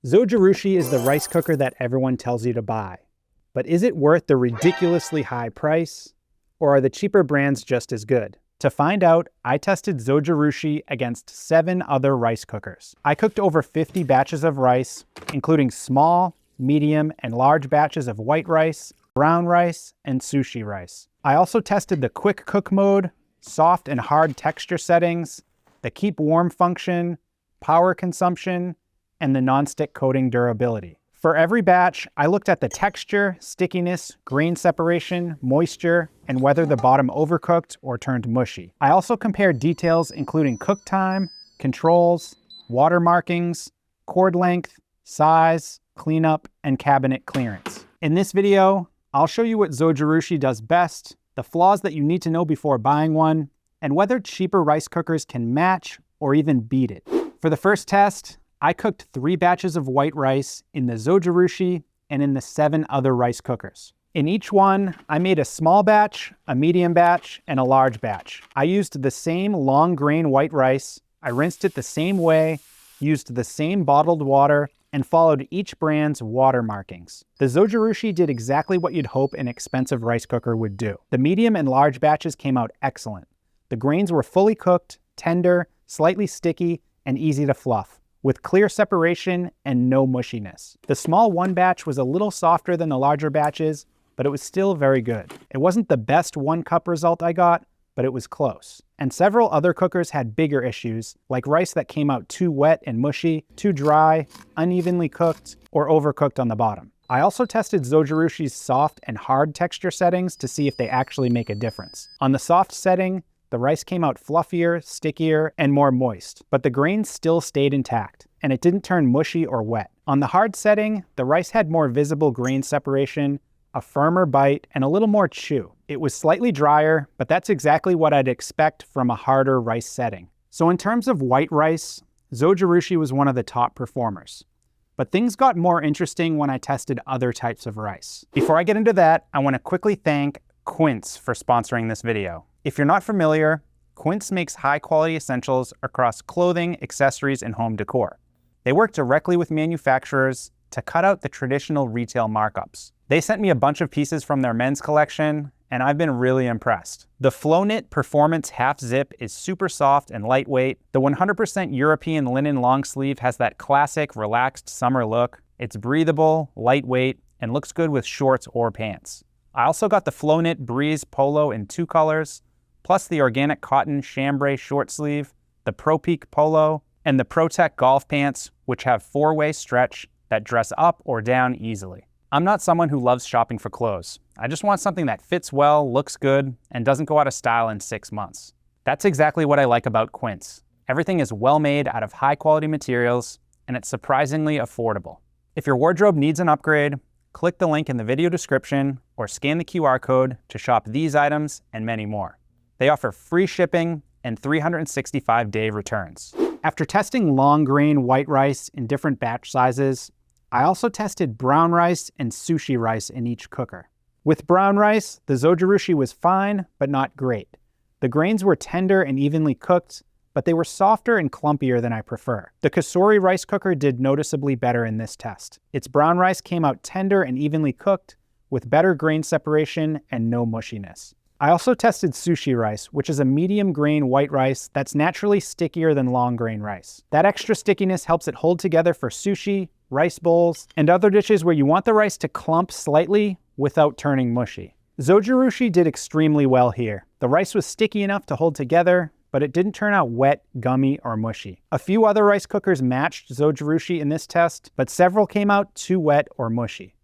Zojirushi is the rice cooker that everyone tells you to buy. But is it worth the ridiculously high price? Or are the cheaper brands just as good? To find out, I tested Zojirushi against 7 other rice cookers. I cooked over 50 batches of rice, including small, medium, and large batches of white rice, brown rice, and sushi rice. I also tested the quick cook mode, soft and hard texture settings, the keep warm function, power consumption, and the non-stick coating durability. For every batch, I looked at the texture, stickiness, grain separation, moisture, and whether the bottom overcooked or turned mushy. I also compared details including cook time, controls, water markings, cord length, size, cleanup, and cabinet clearance. In this video, I'll show you what Zojirushi does best, the flaws that you need to know before buying one, and whether cheaper rice cookers can match or even beat it. For the first test, I cooked 3 batches of white rice in the Zojirushi and in the 7 other rice cookers. In each one, I made a small batch, a medium batch, and a large batch. I used the same long grain white rice, I rinsed it the same way, used the same bottled water, and followed each brand's water markings. The Zojirushi did exactly what you'd hope an expensive rice cooker would do. The medium and large batches came out excellent. The grains were fully cooked, tender, slightly sticky, and easy to fluff, with clear separation and no mushiness. The small one batch was a little softer than the larger batches, but it was still very good. It wasn't the best 1 cup result I got, but it was close. And several other cookers had bigger issues, like rice that came out too wet and mushy, too dry, unevenly cooked, or overcooked on the bottom. I also tested Zojirushi's soft and hard texture settings to see if they actually make a difference. On the soft setting, the rice came out fluffier, stickier, and more moist, but the grains still stayed intact, and it didn't turn mushy or wet. On the hard setting, the rice had more visible grain separation, a firmer bite, and a little more chew. It was slightly drier, but that's exactly what I'd expect from a harder rice setting. So in terms of white rice, Zojirushi was one of the top performers. But things got more interesting when I tested other types of rice. Before I get into that, I want to quickly thank Quince for sponsoring this video. If you're not familiar, Quince makes high-quality essentials across clothing, accessories, and home decor. They work directly with manufacturers to cut out the traditional retail markups. They sent me a bunch of pieces from their men's collection, and I've been really impressed. The Flow Knit Performance Half Zip is super soft and lightweight. The 100% European linen long sleeve has that classic, relaxed summer look. It's breathable, lightweight, and looks good with shorts or pants. I also got the Flow Knit Breeze Polo in 2 colors, plus the organic cotton chambray short sleeve, the Pro Peak Polo, and the ProTech golf pants, which have 4-way stretch that dress up or down easily. I'm not someone who loves shopping for clothes. I just want something that fits well, looks good, and doesn't go out of style in 6 months. That's exactly what I like about Quince. Everything is well made out of high quality materials, and it's surprisingly affordable. If your wardrobe needs an upgrade, click the link in the video description or scan the QR code to shop these items and many more. They offer free shipping and 365-day returns. After testing long grain white rice in different batch sizes, I also tested brown rice and sushi rice in each cooker. With brown rice, the Zojirushi was fine, but not great. The grains were tender and evenly cooked, but they were softer and clumpier than I prefer. The Cookware rice cooker did noticeably better in this test. Its brown rice came out tender and evenly cooked, with better grain separation and no mushiness. I also tested sushi rice, which is a medium grain white rice that's naturally stickier than long grain rice. That extra stickiness helps it hold together for sushi, rice bowls, and other dishes where you want the rice to clump slightly without turning mushy. Zojirushi did extremely well here. The rice was sticky enough to hold together, but it didn't turn out wet, gummy, or mushy. A few other rice cookers matched Zojirushi in this test, but several came out too wet or mushy.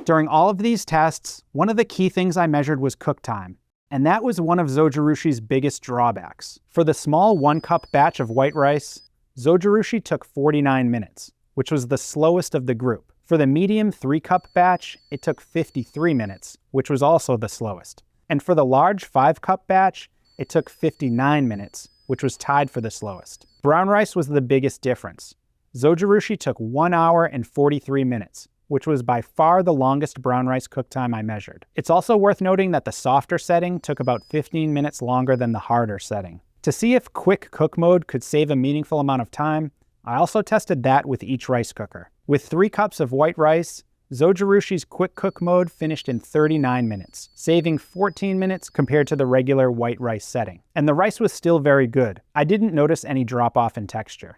During all of these tests, one of the key things I measured was cook time, and that was one of Zojirushi's biggest drawbacks. For the small 1-cup batch of white rice, Zojirushi took 49 minutes, which was the slowest of the group. For the medium 3-cup batch, it took 53 minutes, which was also the slowest. And for the large 5-cup batch, it took 59 minutes, which was tied for the slowest. Brown rice was the biggest difference. Zojirushi took 1 hour and 43 minutes, which was by far the longest brown rice cook time I measured. It's also worth noting that the softer setting took about 15 minutes longer than the harder setting. To see if quick cook mode could save a meaningful amount of time, I also tested that with each rice cooker. With 3 cups of white rice, Zojirushi's quick cook mode finished in 39 minutes, saving 14 minutes compared to the regular white rice setting. And the rice was still very good. I didn't notice any drop off in texture.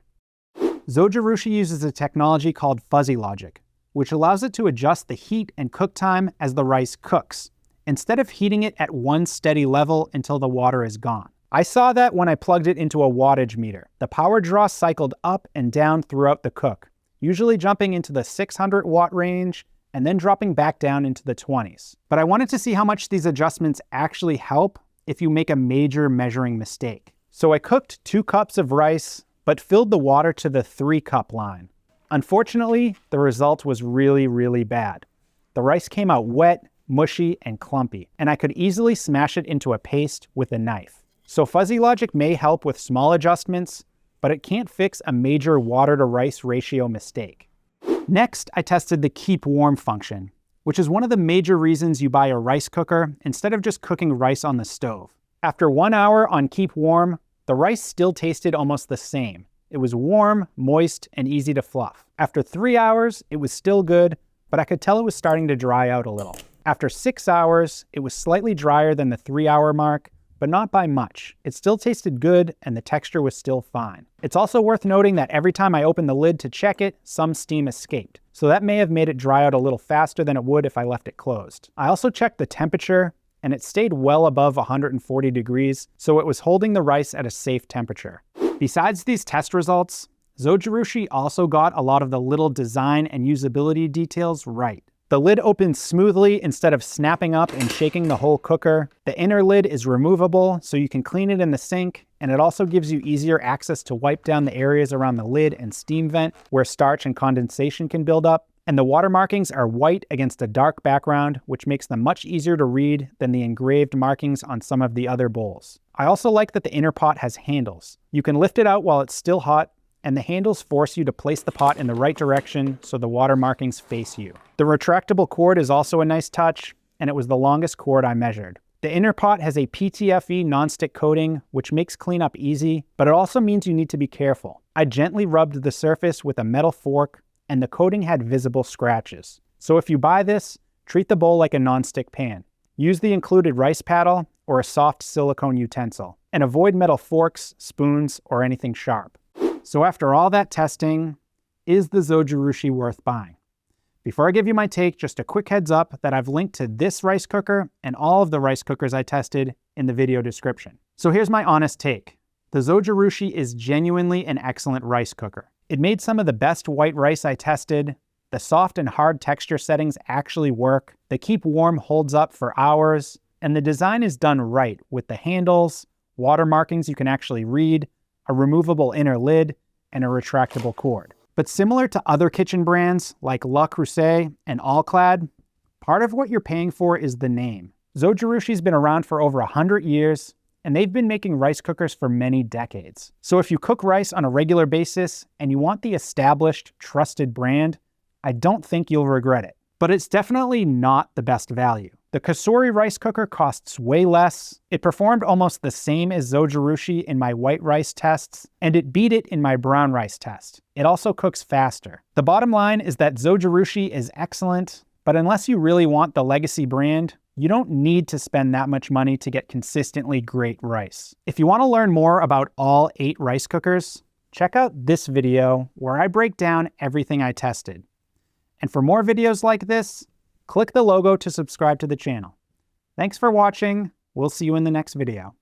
Zojirushi uses a technology called fuzzy logic, which allows it to adjust the heat and cook time as the rice cooks, instead of heating it at one steady level until the water is gone. I saw that when I plugged it into a wattage meter. The power draw cycled up and down throughout the cook, usually jumping into the 600 watt range and then dropping back down into the 20s. But I wanted to see how much these adjustments actually help if you make a major measuring mistake. So I cooked 2 cups of rice, but filled the water to the 3-cup line. Unfortunately, the result was really bad. The rice came out wet, mushy, and clumpy, and I could easily smash it into a paste with a knife. So fuzzy logic may help with small adjustments, but it can't fix a major water to rice ratio mistake. Next, I tested the keep warm function, which is one of the major reasons you buy a rice cooker instead of just cooking rice on the stove. After 1 hour on keep warm, the rice still tasted almost the same. It was warm, moist, and easy to fluff. After 3 hours, it was still good, but I could tell it was starting to dry out a little. After 6 hours, it was slightly drier than the 3-hour mark, but not by much. It still tasted good and the texture was still fine. It's also worth noting that every time I opened the lid to check it, some steam escaped. So that may have made it dry out a little faster than it would if I left it closed. I also checked the temperature and it stayed well above 140 degrees, so it was holding the rice at a safe temperature. Besides these test results, Zojirushi also got a lot of the little design and usability details right. The lid opens smoothly instead of snapping up and shaking the whole cooker. The inner lid is removable, so you can clean it in the sink, and it also gives you easier access to wipe down the areas around the lid and steam vent where starch and condensation can build up. And the water markings are white against a dark background, which makes them much easier to read than the engraved markings on some of the other bowls. I also like that the inner pot has handles. You can lift it out while it's still hot, and the handles force you to place the pot in the right direction so the water markings face you. The retractable cord is also a nice touch, and it was the longest cord I measured. The inner pot has a PTFE nonstick coating, which makes cleanup easy, but it also means you need to be careful. I gently rubbed the surface with a metal fork, and the coating had visible scratches. So if you buy this, treat the bowl like a nonstick pan. Use the included rice paddle or a soft silicone utensil, and avoid metal forks, spoons, or anything sharp. So after all that testing, is the Zojirushi worth buying? Before I give you my take, just a quick heads up that I've linked to this rice cooker and all of the rice cookers I tested in the video description. So here's my honest take. The Zojirushi is genuinely an excellent rice cooker. It made some of the best white rice I tested. The soft and hard texture settings actually work. The keep warm holds up for hours. And the design is done right with the handles, water markings you can actually read, a removable inner lid, and a retractable cord. But similar to other kitchen brands like Le Creuset and All-Clad, part of what you're paying for is the name. Zojirushi's been around for over 100 years, and they've been making rice cookers for many decades. So if you cook rice on a regular basis and you want the established, trusted brand, I don't think you'll regret it. But it's definitely not the best value. The Kasori rice cooker costs way less. It performed almost the same as Zojirushi in my white rice tests, and it beat it in my brown rice test. It also cooks faster. The bottom line is that Zojirushi is excellent, but unless you really want the legacy brand, you don't need to spend that much money to get consistently great rice. If you want to learn more about all 8 rice cookers, check out this video where I break down everything I tested. And for more videos like this, click the logo to subscribe to the channel. Thanks for watching. We'll see you in the next video.